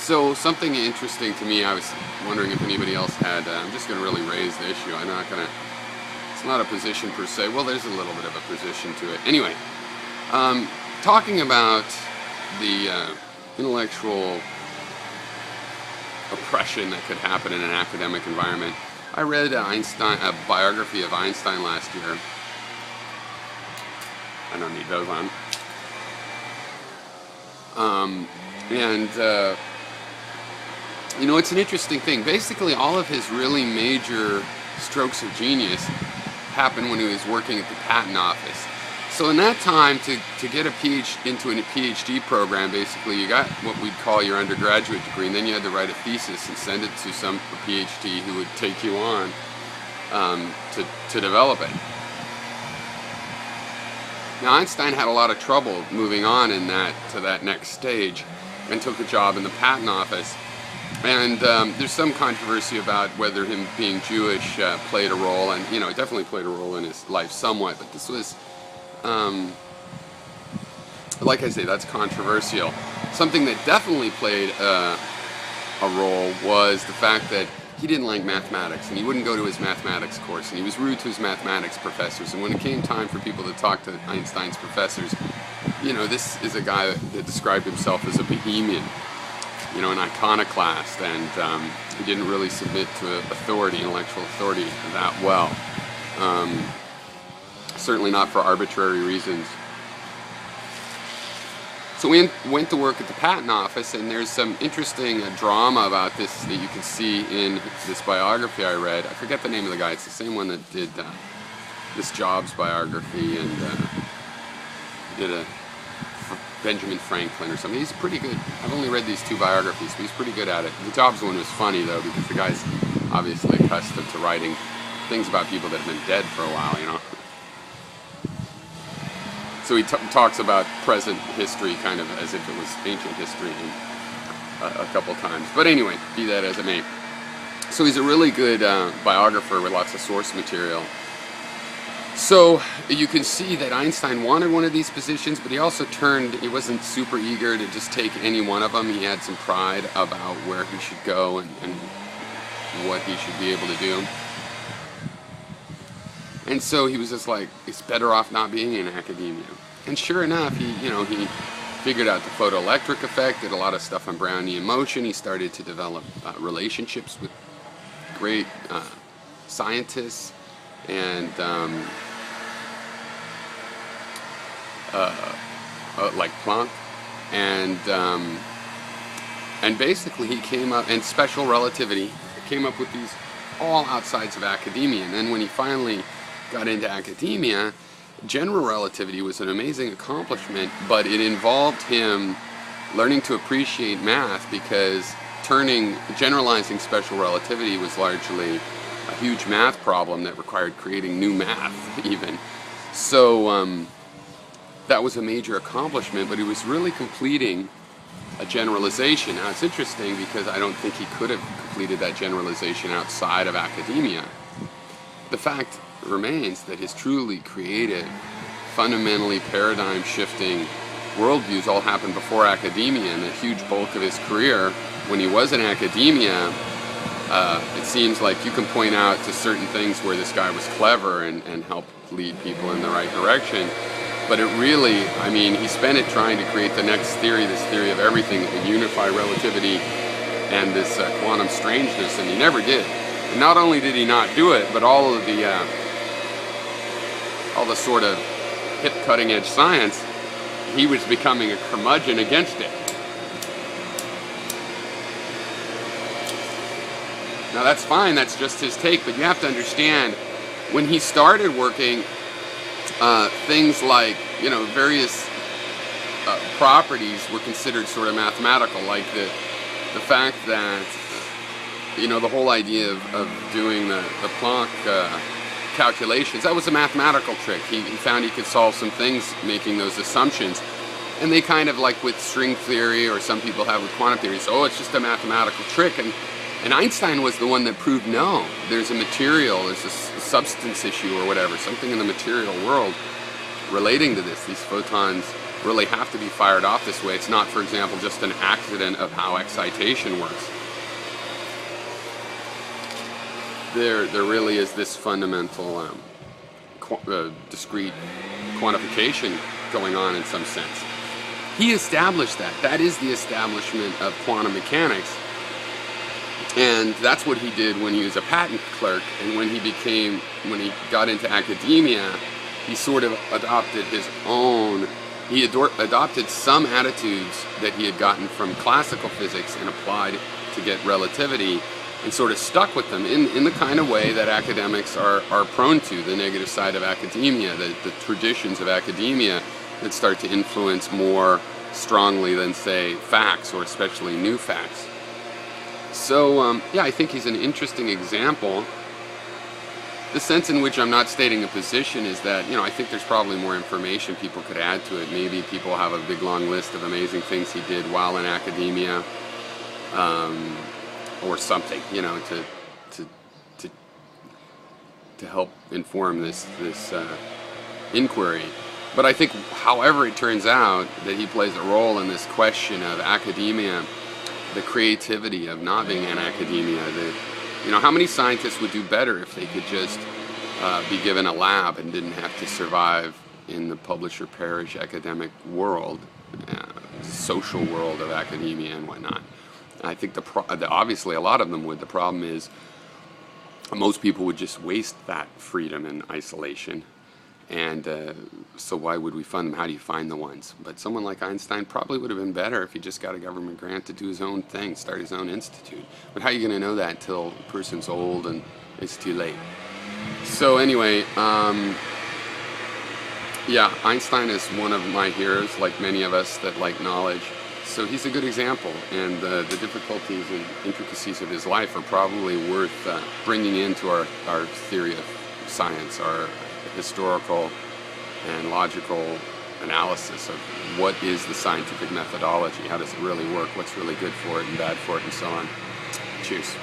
So something interesting to me, I was wondering if anybody else had, I'm just going to really raise the issue. I'm not going to, it's not a position per se. Well, there's a little bit of a position to it. Anyway, talking about the intellectual oppression that could happen in an academic environment. I read Einstein, a biography of Einstein last year. I don't need those on. You know, it's an interesting thing. Basically, all of his really major strokes of genius happened when he was working at the patent office. So in that time, to get into a PhD program, basically you got what we'd call your undergraduate degree, and then you had to write a thesis and send it to a PhD who would take you on to develop it. Now Einstein had a lot of trouble moving on in to that next stage, and took a job in the patent office. And there's some controversy about whether him being Jewish played a role, and you know, it definitely played a role in his life somewhat, but this was like I say, that's controversial. Something that definitely played a role was the fact that he didn't like mathematics, and he wouldn't go to his mathematics course, and he was rude to his mathematics professors. And when it came time for people to talk to Einstein's professors, you know, this is a guy that described himself as a bohemian, you know, an iconoclast, and he didn't really submit to authority, intellectual authority, that well. Certainly not for arbitrary reasons. So we went to work at the patent office, and there's some interesting drama about this that you can see in this biography I read. I forget the name of the guy. It's the same one that did this Jobs biography, and did a Benjamin Franklin or something. He's pretty good. I've only read these two biographies, but he's pretty good at it. The Jobs one was funny, though, because the guy's obviously accustomed to writing things about people that have been dead for a while, you know. So he talks about present history kind of as if it was ancient history a couple times. But anyway, be that as it may. So he's a really good biographer with lots of source material. So you can see that Einstein wanted one of these positions, but he also he wasn't super eager to just take any one of them. He had some pride about where he should go and what he should be able to do. And so he was just like, it's better off not being in academia. And sure enough, he figured out the photoelectric effect, did a lot of stuff on Brownian motion. He started to develop relationships with great scientists, and like Planck, and basically he came up, and special relativity, came up with these all outsides of academia. And then when he finally got into academia, general relativity was an amazing accomplishment, but it involved him learning to appreciate math, because generalizing special relativity was largely a huge math problem that required creating new math even. So that was a major accomplishment, but he was really completing a generalization. Now it's interesting because I don't think he could have completed that generalization outside of academia. The fact remains that his truly creative, fundamentally paradigm-shifting worldviews all happened before academia, and the huge bulk of his career, when he was in academia, it seems like you can point out to certain things where this guy was clever and helped lead people in the right direction. But it really, I mean, he spent it trying to create the next theory, this theory of everything that would unify relativity and this quantum strangeness, and he never did. And not only did he not do it, but all the sort of hip cutting-edge science, he was becoming a curmudgeon against it. Now that's fine, that's just his take, but you have to understand, when he started working, things like, you know, various properties were considered sort of mathematical, like the fact that, you know, the whole idea of doing the Planck calculations, that was a mathematical trick. He found he could solve some things making those assumptions. And they kind of, like with string theory, or some people have with quantum theory, so, oh, it's just a mathematical trick. And Einstein was the one that proved, no, there's a material, there's a substance issue or whatever, something in the material world relating to this. These photons really have to be fired off this way. It's not, for example, just an accident of how excitation works. There really is this fundamental discrete quantification going on in some sense. He established that. That is the establishment of quantum mechanics. And that's what he did when he was a patent clerk, and when he got into academia, he sort of adopted his own, he adopted some attitudes that he had gotten from classical physics and applied to get relativity, and sort of stuck with them in the kind of way that academics are prone to, the negative side of academia, the traditions of academia that start to influence more strongly than, say, facts, or especially new facts. So, yeah, I think he's an interesting example. The sense in which I'm not stating a position is that, I think there's probably more information people could add to it. Maybe people have a big long list of amazing things he did while in academia, or something, to help inform this inquiry. But I think, however it turns out, that he plays a role in this question of academia, the creativity of not being in academia. How many scientists would do better if they could just be given a lab and didn't have to survive in the publish or perish academic world, social world of academia and whatnot? I think obviously a lot of them would. The problem is most people would just waste that freedom in isolation. And so why would we fund them? How do you find the ones? But someone like Einstein probably would have been better if he just got a government grant to do his own thing, start his own institute. But how are you going to know that until the person's old and it's too late? So anyway, yeah, Einstein is one of my heroes, like many of us that like knowledge. So he's a good example, and the difficulties and intricacies of his life are probably worth bringing into our theory of science, our historical and logical analysis of what is the scientific methodology, how does it really work, what's really good for it and bad for it, and so on. Cheers.